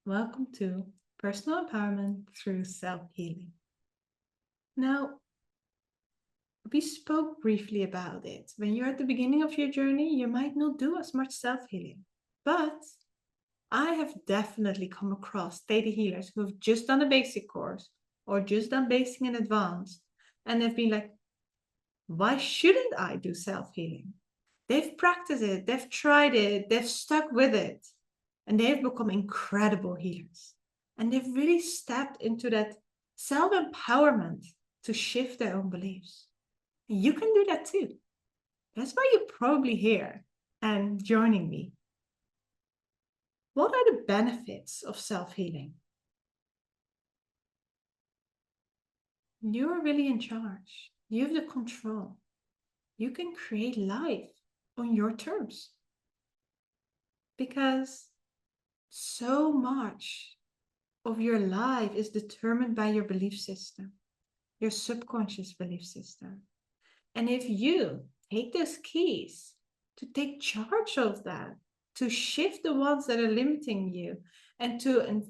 Welcome to Personal Empowerment through Self-Healing. Now, we spoke briefly about it. When you're at the beginning of your journey, you might not do as much self-healing. But I have definitely come across theta healers who have just done a basic course or just done basic and advanced, and they've been like, why shouldn't I do self-healing? They've practiced it, they've tried it, they've stuck with it, and they've become incredible healers. And they've really stepped into that self-empowerment to shift their own beliefs. And you can do that too. That's why you're probably here and joining me. What are the benefits of self-healing? You're really in charge. You have the control. You can create life on your terms. Because so much of your life is determined by your belief system, your subconscious belief system. And if you take those keys to take charge of that, to shift the ones that are limiting you, and to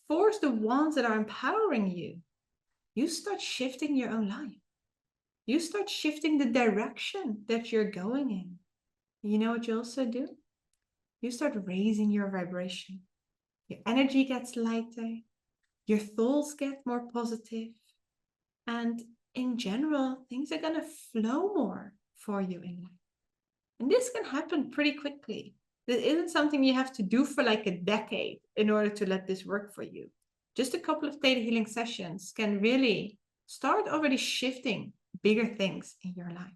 force the ones that are empowering you, you start shifting your own life. You start shifting the direction that you're going in. You know what you also do? You start raising your vibration. Your energy gets lighter, your thoughts get more positive, and in general, things are going to flow more for you in life. And this can happen pretty quickly. This isn't something you have to do for like a decade in order to let this work for you. Just a couple of theta healing sessions can really start already shifting bigger things in your life.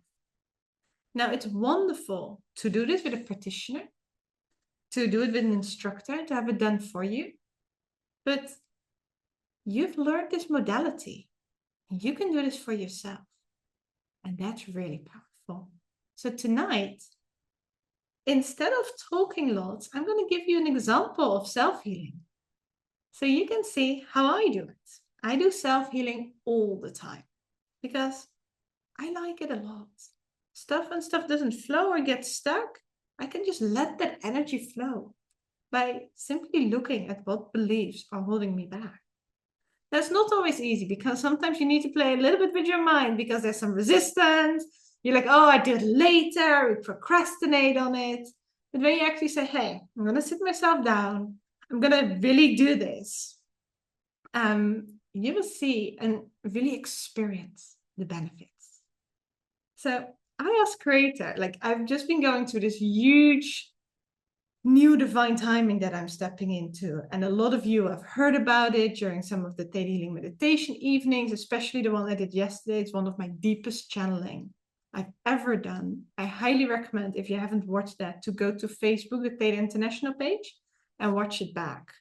Now, it's wonderful to do this with a practitioner, to do it with an instructor, to have it done for you. But you've learned this modality. You can do this for yourself. And that's really powerful. So tonight, instead of talking lots, I'm going to give you an example of self-healing. So you can see how I do it. I do self-healing all the time because I like it a lot. When stuff doesn't flow or get stuck, I can just let that energy flow by simply looking at what beliefs are holding me back. That's not always easy because sometimes you need to play a little bit with your mind because there's some resistance. You're like, oh, I do it later. We procrastinate on it. But when you actually say, hey, I'm going to sit myself down. I'm going to really do this. You will see and really experience the benefits. So I asked Creator, like I've just been going through this huge new divine timing that I'm stepping into. And a lot of you have heard about it during some of the Theta Healing meditation evenings, especially the one I did yesterday. It's one of my deepest channeling I've ever done. I highly recommend, if you haven't watched that, to go to Facebook, the Theta International page, and watch it back.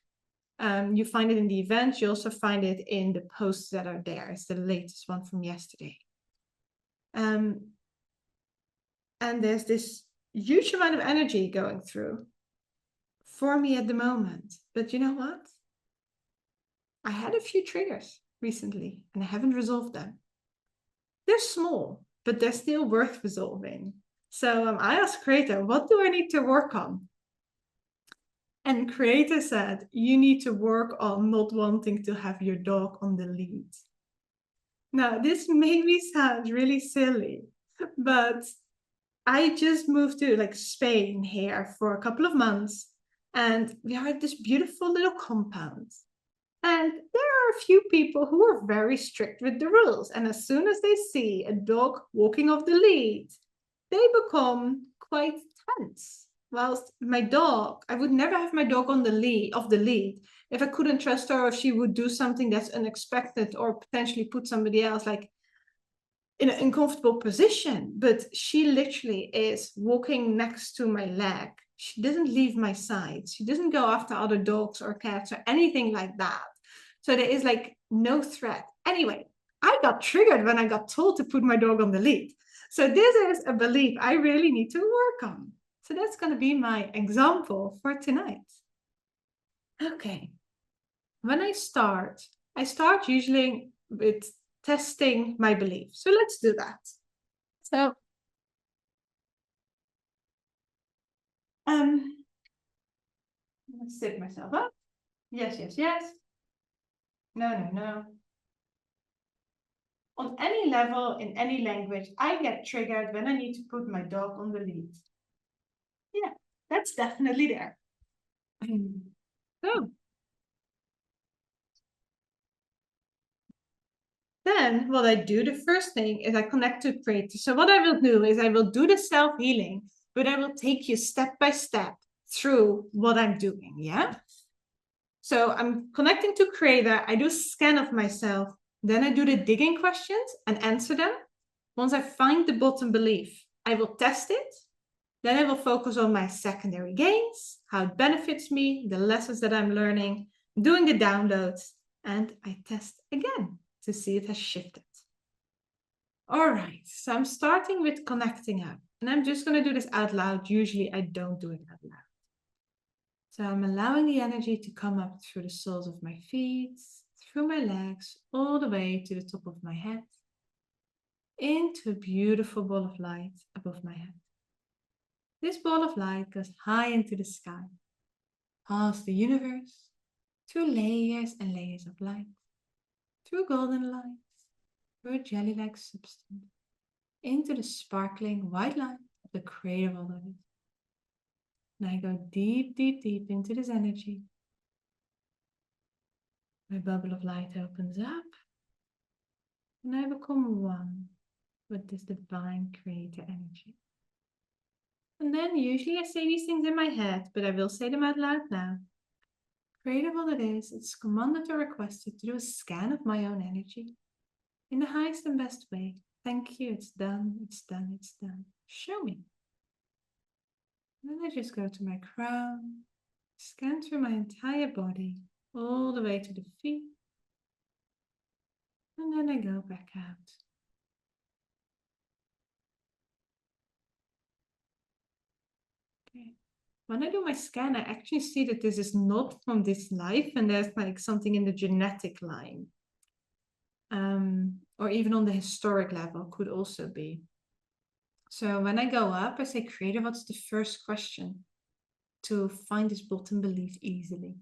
You find it in the events. You also find it in the posts that are there. It's the latest one from yesterday. And there's this huge amount of energy going through for me at the moment. But you know what? I had a few triggers recently and I haven't resolved them. They're small, but they're still worth resolving. So I asked Creator, what do I need to work on? And Creator said, you need to work on not wanting to have your dog on the lead. Now, this made me sound really silly, but I just moved to like Spain here for a couple of months. And we are at this beautiful little compound. And there are a few people who are very strict with the rules. And as soon as they see a dog walking off the lead, they become quite tense. Whilst my dog, I would never have my dog on the lead if I couldn't trust her or if she would do something that's unexpected or potentially put somebody else like in an uncomfortable position. But she literally is walking next to my leg. She doesn't leave my side. She doesn't go after other dogs or cats or anything like that. So there is like no threat. Anyway, I got triggered when I got told to put my dog on the lead. So this is a belief I really need to work on. So that's going to be my example for tonight. Okay. When I start usually with testing my belief. So let's do that. So let's sit myself up. Yes, yes, yes. No, no, no. On any level, in any language, I get triggered when I need to put my dog on the lead. Yeah, that's definitely there. So then what I do, the first thing is I connect to creator. So what I will do is I will do the self-healing, but I will take you step by step through what I'm doing. Yeah. So I'm connecting to creator. I do a scan of myself. Then I do the digging questions and answer them. Once I find the bottom belief, I will test it. Then I will focus on my secondary gains, how it benefits me, the lessons that I'm learning, doing the downloads, and I test again to see if it has shifted. All right, so I'm starting with connecting up, and I'm just going to do this out loud. Usually I don't do it out loud. So I'm allowing the energy to come up through the soles of my feet, through my legs, all the way to the top of my head, into a beautiful ball of light above my head. This ball of light goes high into the sky, past the universe, through layers and layers of light, through golden light, through a jelly-like substance, into the sparkling white light of the creator of all that is. And I go deep, deep, deep into this energy. My bubble of light opens up, and I become one with this divine creator energy. And then usually I say these things in my head, but I will say them out loud now. Creator of all that is, it's commanded or requested to do a scan of my own energy in the highest and best way. Thank you, it's done, it's done, it's done. Show me. And then I just go to my crown, scan through my entire body, all the way to the feet. And then I go back out. Okay. When I do my scan, I actually see that this is not from this life, and there's like something in the genetic line. Or even on the historic level could also be. So when I go up, I say, Creator, what's the first question to find this bottom belief easily?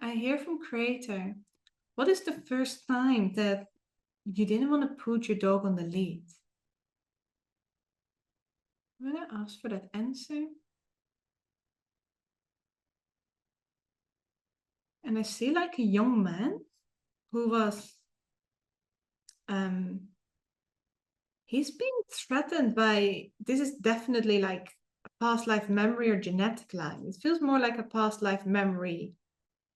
I hear from Creator, what is the first time that you didn't want to put your dog on the lead? When I ask for that answer, and I see like a young man who was, he's being threatened by, this is definitely like a past life memory or genetic line. It feels more like a past life memory.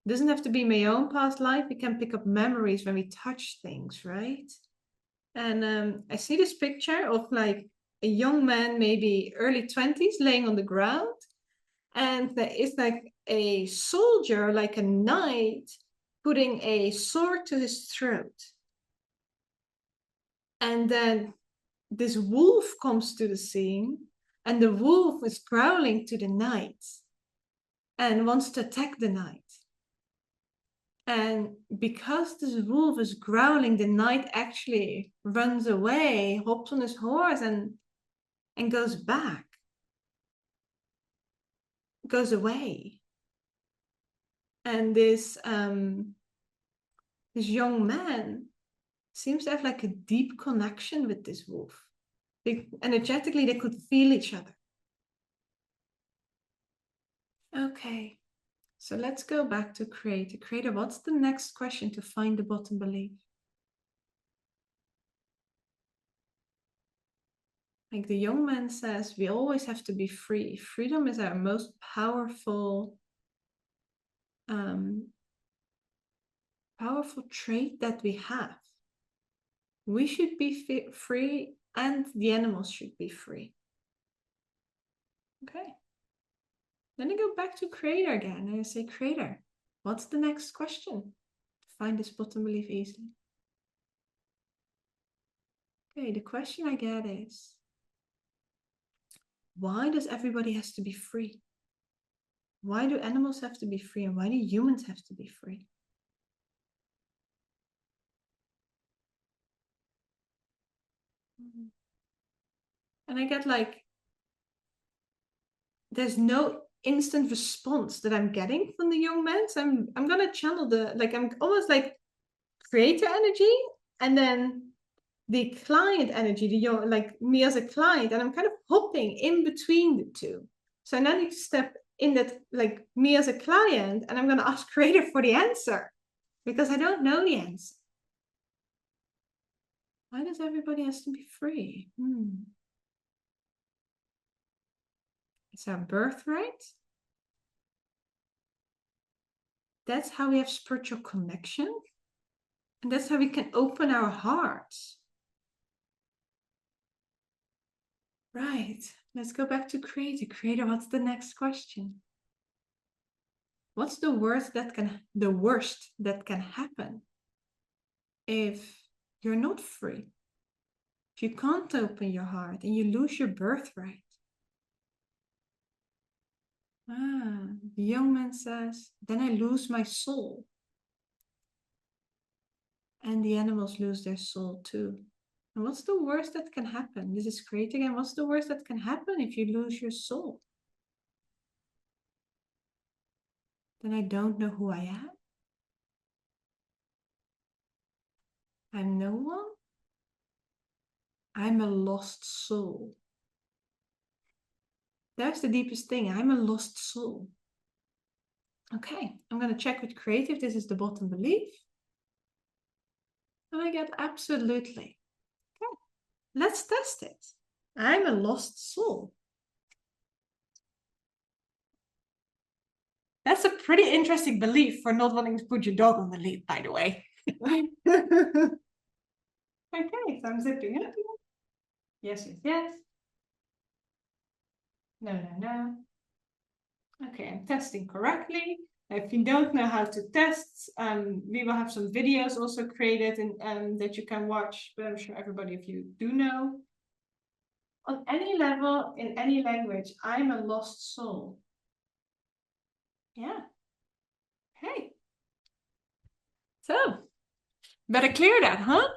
It doesn't have to be my own past life. We can pick up memories when we touch things, right? And I see this picture of like a young man, maybe early 20s, laying on the ground. And there is like a soldier, like a knight, putting a sword to his throat. And then this wolf comes to the scene, and the wolf is growling to the knight and wants to attack the knight. And because this wolf is growling, the knight actually runs away, hops on his horse, and goes back, goes away. And this young man seems to have like a deep connection with this wolf. Energetically, they could feel each other. Okay, so let's go back to Creator. Creator, what's the next question to find the bottom belief? Like the young man says, we always have to be free. Freedom is our most powerful powerful trait that we have. We should be free, and the animals should be free. Okay. Then I go back to Creator again, and I say, Creator, what's the next question to find this bottom belief easily? Okay, the question I get is, why does everybody has to be free? Why do animals have to be free, and why do humans have to be free? And I get like there's no instant response that I'm getting from the young men. So I'm gonna channel I'm almost like creator energy, and then the client energy, like me as a client, and I'm kind of hopping in between the two. So I now need to step in that, like me as a client, and I'm going to ask creator for the answer because I don't know the answer. Why does everybody has to be free? It's our birthright. That's how we have spiritual connection. And that's how we can open our hearts. Right. Let's go back to creator. Creator, what's the next question? What's the worst that can happen if you're not free? If you can't open your heart and you lose your birthright? The young man says, then I lose my soul. And the animals lose their soul too. And what's the worst that can happen? This is great again. What's the worst that can happen if you lose your soul? Then I don't know who I am. I'm no one. I'm a lost soul. That's the deepest thing. I'm a lost soul. Okay, I'm going to check with creative. This is the bottom belief. And I get absolutely. Okay, let's test it. I'm a lost soul. That's a pretty interesting belief for not wanting to put your dog on the lead, by the way. Okay, so I'm zipping up. Yes, yes, yes. No, no, no. Okay, I'm testing correctly. If you don't know how to test, we will have some videos also created and that you can watch, but I'm sure everybody of you do know. On any level, in any language, I'm a lost soul. Yeah. Hey. So, better clear that, huh?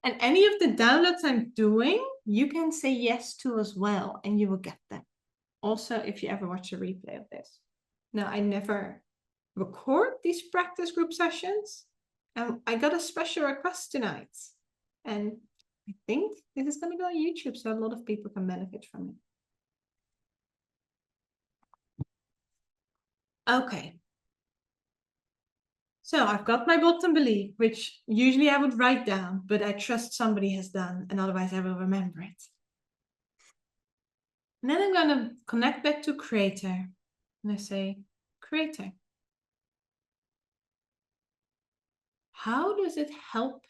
And any of the downloads I'm doing, you can say yes to as well, and you will get them. Also, if you ever watch a replay of this. Now, I never record these practice group sessions. I got a special request tonight. And I think this is going to go on YouTube, so a lot of people can benefit from it. Okay. So I've got my bottom belief, which usually I would write down, but I trust somebody has done, and otherwise I will remember it. And then I'm going to connect back to creator. And I say, creator, how does it help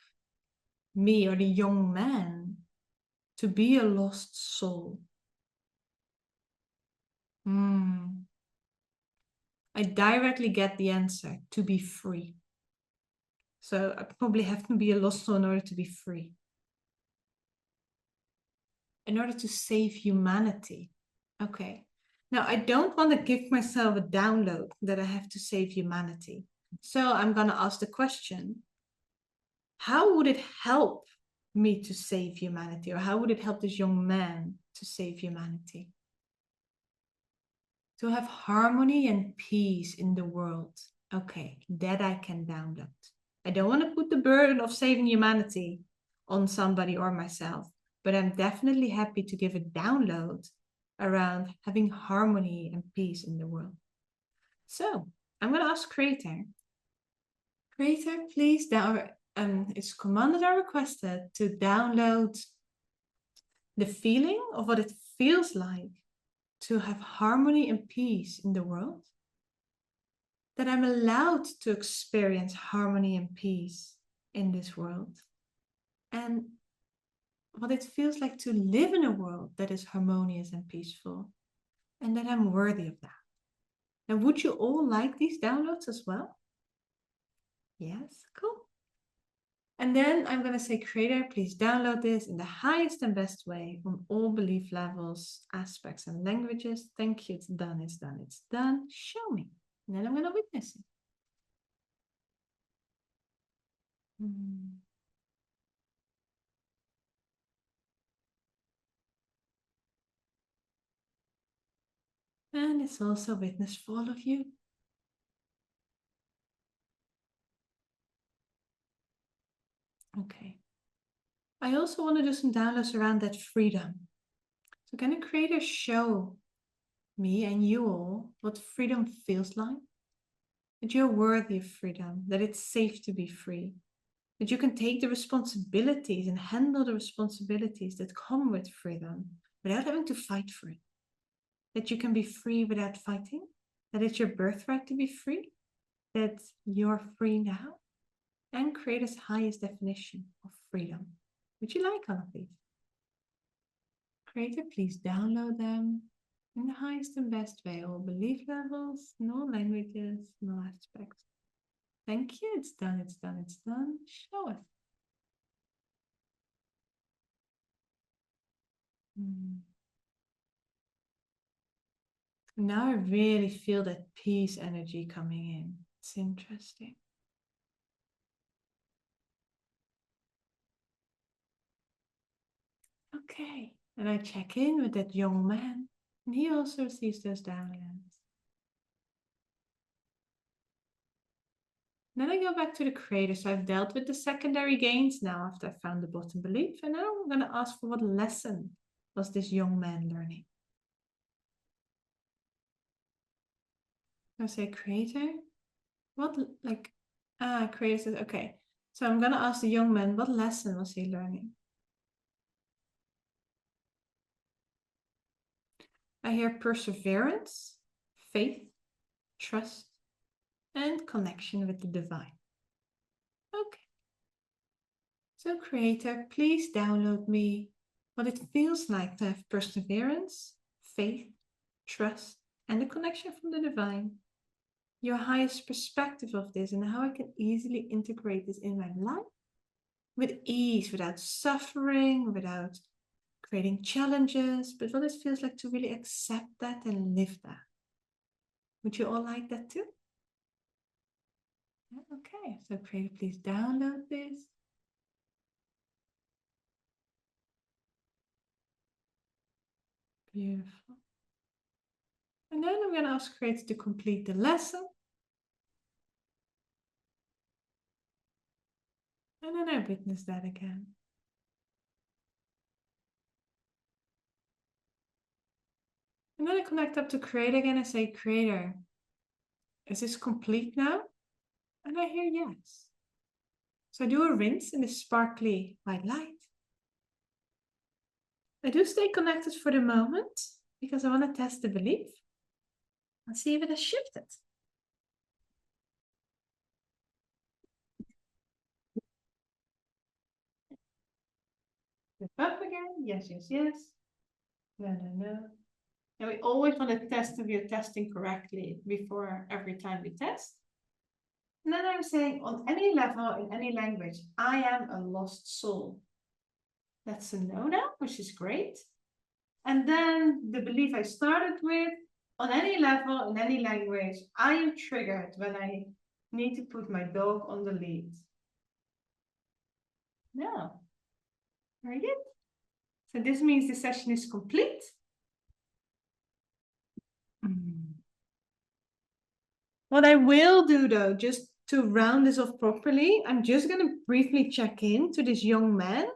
me or the young man to be a lost soul? I directly get the answer, to be free. So I probably have to be a lost soul in order to be free. In order to save humanity. Okay. Now, I don't want to give myself a download that I have to save humanity. So I'm going to ask the question, how would it help me to save humanity? Or how would it help this young man to save humanity? To have harmony and peace in the world. Okay, that I can download. I don't want to put the burden of saving humanity on somebody or myself, but I'm definitely happy to give a download around having harmony and peace in the world. So I'm going to ask Creator. Creator, please it's commanded or requested to download the feeling of what it feels like to have harmony and peace in the world. That I'm allowed to experience harmony and peace in this world. And what it feels like to live in a world that is harmonious and peaceful. And that I'm worthy of that. And would you all like these downloads as well? Yes, cool. And then I'm going to say, Creator, please download this in the highest and best way on all belief levels, aspects, and languages. Thank you. It's done. It's done. It's done. Show me. And then I'm going to witness it. And it's also witness for all of you. Okay. I also want to do some downloads around that freedom. So can a creator show me and you all what freedom feels like? That you're worthy of freedom, that it's safe to be free, that you can take the responsibilities and handle the responsibilities that come with freedom without having to fight for it. That you can be free without fighting, that it's your birthright to be free, that you're free now, and creator's highest definition of freedom. Would you like all of these? Creator, please download them in the highest and best way, all belief levels, no languages, no aspects. Thank you. It's done, it's done, it's done. Show us. Now I really feel that peace energy coming in. It's interesting. Okay. And I check in with that young man, and he also sees those downloads. Then I go back to the creator. So I've dealt with the secondary gains now after I found the bottom belief. And now I'm going to ask for what lesson was this young man learning? I say, creator, what, creator says, okay. So I'm going to ask the young man, what lesson was he learning? I hear perseverance, faith, trust, and connection with the divine. Okay. So creator, please download me what it feels like to have perseverance, faith, trust, and a connection from the divine. Your highest perspective of this and how I can easily integrate this in my life with ease, without suffering, without creating challenges, but what it feels like to really accept that and live that. Would you all like that too? Okay, so creator, please download this. Beautiful. And then I'm going to ask creator to complete the lesson. And then I witness that again. And then I connect up to creator again and say, creator, is this complete now? And I hear yes. So I do a rinse in this sparkly white light. I do stay connected for the moment because I want to test the belief and see if it has shifted. Lift up again. Yes, yes, yes. No, no, no. And we always want to test if you're testing correctly before every time we test. And then I'm saying on any level, in any language, I am a lost soul. That's a no now, which is great. And then the belief I started with, on any level, in any language, I am triggered when I need to put my dog on the lead. No. Very good. So this means the session is complete. What I will do though, just to round this off properly, I'm just going to briefly check in to this young man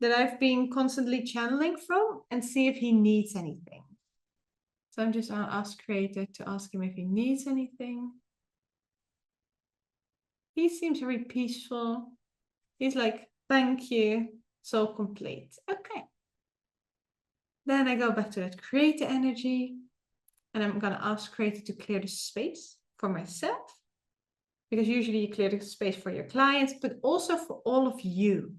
that I've been constantly channeling from and see if he needs anything. So I'm just going to ask creator to ask him if he needs anything. He seems very peaceful. He's like, thank you. So complete. Okay. Then I go back to that creator energy and I'm going to ask creator to clear the space for myself. Because usually you clear the space for your clients, but also for all of you,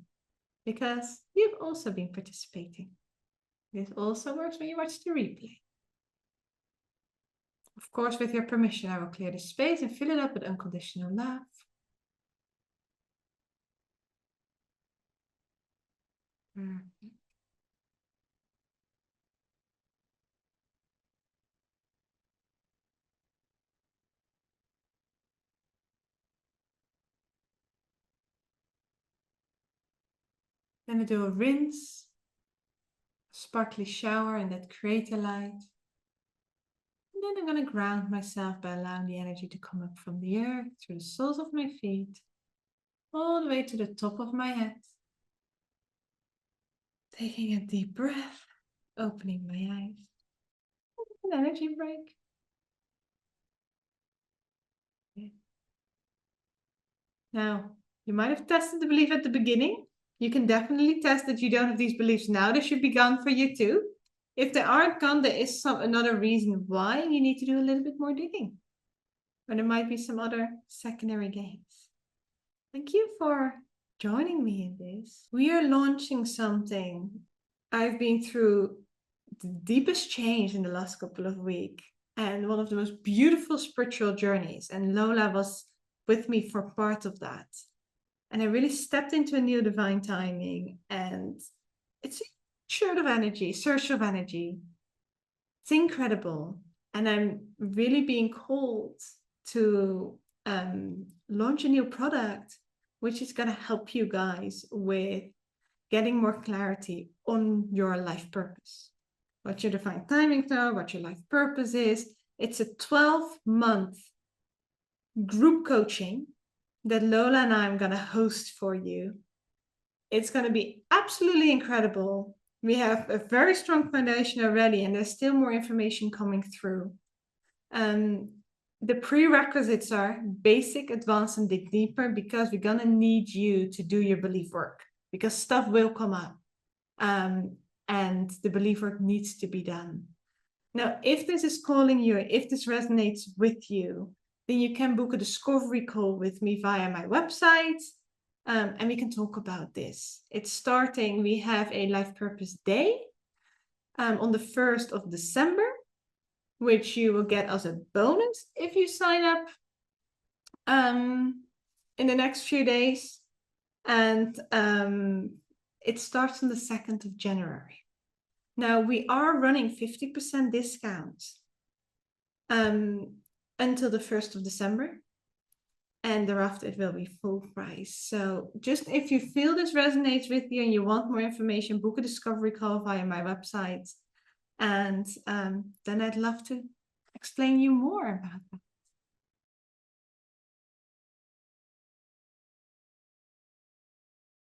because you've also been participating. This also works when you watch the replay. Of course, with your permission, I will clear the space and fill it up with unconditional love. Then I do a rinse, sparkly shower in that creator light. And then I'm going to ground myself by allowing the energy to come up from the earth, through the soles of my feet, all the way to the top of my head. Taking a deep breath, opening my eyes. An energy break. Okay. Now, you might have tested the belief at the beginning. You can definitely test that you don't have these beliefs now. They should be gone for you too. If they aren't gone, there is another reason why you need to do a little bit more digging. Or there might be some other secondary gains. Thank you for joining me in this. We are launching something. I've been through the deepest change in the last couple of weeks and one of the most beautiful spiritual journeys. And Lola was with me for part of that. And I really stepped into a new divine timing, and it's a surge of energy. It's incredible. And I'm really being called to launch a new product, which is going to help you guys with getting more clarity on your life purpose. What your divine timings are, what your life purpose is. It's a 12-month group coaching that Lola and I am going to host for you. It's going to be absolutely incredible. We have a very strong foundation already, and there's still more information coming through. The prerequisites are basic, advanced, and dig deeper, because we're going to need you to do your belief work, because stuff will come up, and the belief work needs to be done. Now, if this is calling you, if this resonates with you, then you can book a discovery call with me via my website, and we can talk about this. It's starting, we have a Life Purpose Day on the 1st of December, which you will get as a bonus if you sign up in the next few days. And it starts on the 2nd of January. Now, we are running 50% discounts until the 1st of December. And thereafter, it will be full price. So just if you feel this resonates with you and you want more information, book a discovery call via my website. And then I'd love to explain you more about that.